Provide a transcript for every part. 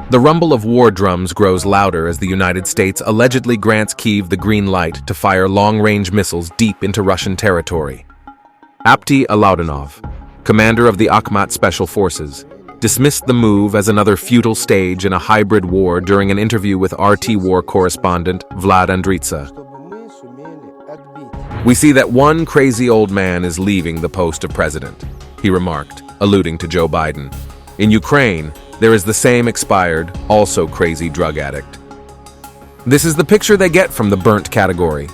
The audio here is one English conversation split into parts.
The rumble of war drums grows louder as the United States allegedly grants Kyiv the green light to fire long-range missiles deep into Russian territory. Apti Alaudinov, commander of the Akhmat Special Forces, dismissed the move as another futile stage in a hybrid war during an interview with RT war correspondent Vlad Andritsa. "We see that one crazy old man is leaving the post of president," he remarked, alluding to Joe Biden. "In Ukraine, there is the same expired, also crazy drug addict." This is the picture they get from the burnt category.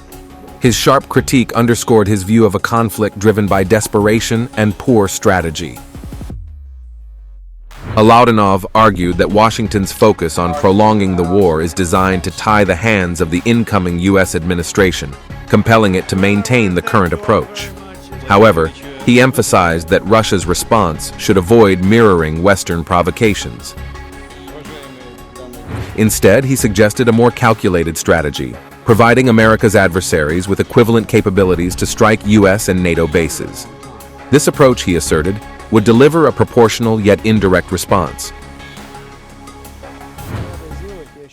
His sharp critique underscored his view of a conflict driven by desperation and poor strategy. Alaudinov argued that Washington's focus on prolonging the war is designed to tie the hands of the incoming U.S. administration, compelling it to maintain the current approach. However, he emphasized that Russia's response should avoid mirroring Western provocations. Instead, he suggested a more calculated strategy, providing America's adversaries with equivalent capabilities to strike U.S. and NATO bases. This approach, he asserted, would deliver a proportional yet indirect response.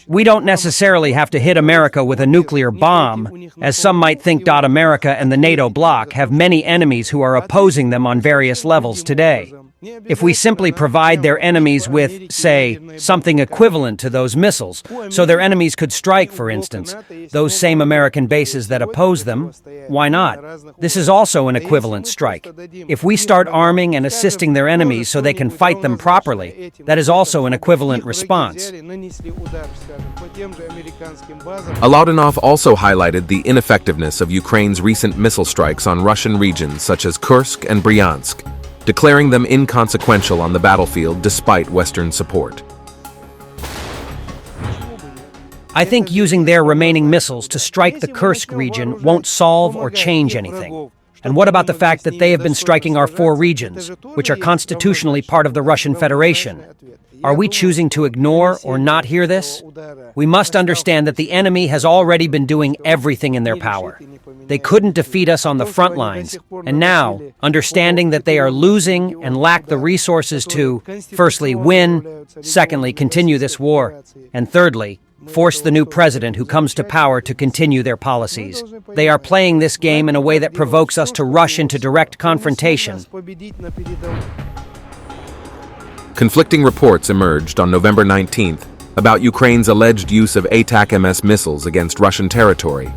We don't necessarily have to hit America with a nuclear bomb, as some might think. America and the NATO bloc have many enemies who are opposing them on various levels today. If we simply provide their enemies with, say, something equivalent to those missiles, so their enemies could strike, for instance, those same American bases that oppose them, why not? This is also an equivalent strike. If we start arming and assisting their enemies so they can fight them properly, that is also an equivalent response. Alaudinov also highlighted the ineffectiveness of Ukraine's recent missile strikes on Russian regions such as Kursk and Bryansk, declaring them inconsequential on the battlefield despite Western support. I think using their remaining missiles to strike the Kursk region won't solve or change anything. And what about the fact that they have been striking our 4 regions, which are constitutionally part of the Russian Federation? Are we choosing to ignore or not hear this? We must understand that the enemy has already been doing everything in their power. They couldn't defeat us on the front lines, and now, understanding that they are losing and lack the resources to, firstly, win, secondly, continue this war, and thirdly, force the new president who comes to power to continue their policies. They are playing this game in a way that provokes us to rush into direct confrontation. Conflicting reports emerged on November 19th about Ukraine's alleged use of ATACMS missiles against Russian territory.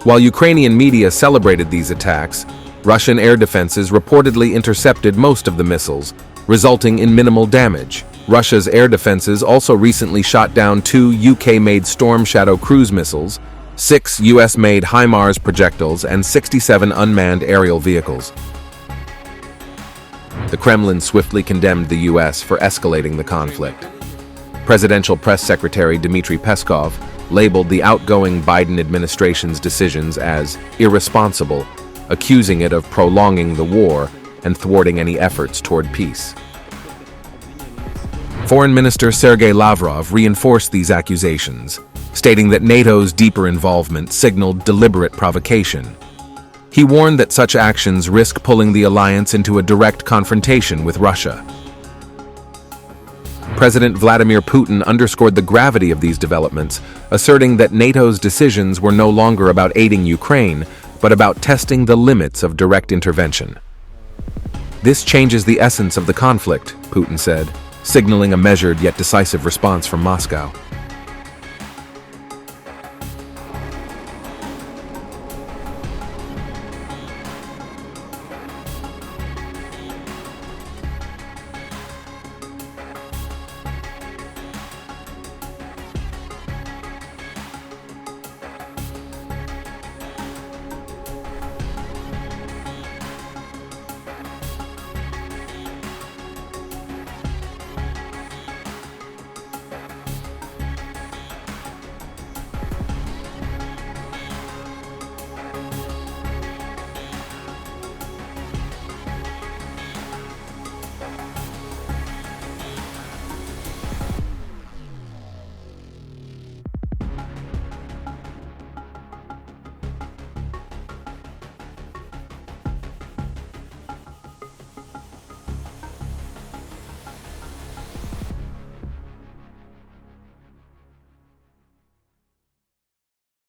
While Ukrainian media celebrated these attacks, Russian air defenses reportedly intercepted most of the missiles, resulting in minimal damage. Russia's air defenses also recently shot down 2 UK-made Storm Shadow cruise missiles, 6 US-made HIMARS projectiles, and 67 unmanned aerial vehicles. The Kremlin swiftly condemned the U.S. for escalating the conflict. Presidential Press Secretary Dmitry Peskov labeled the outgoing Biden administration's decisions as irresponsible, accusing it of prolonging the war and thwarting any efforts toward peace. Foreign Minister Sergei Lavrov reinforced these accusations, stating that NATO's deeper involvement signaled deliberate provocation. He warned that such actions risk pulling the alliance into a direct confrontation with Russia. President Vladimir Putin underscored the gravity of these developments, asserting that NATO's decisions were no longer about aiding Ukraine, but about testing the limits of direct intervention. "This changes the essence of the conflict," Putin said, signaling a measured yet decisive response from Moscow.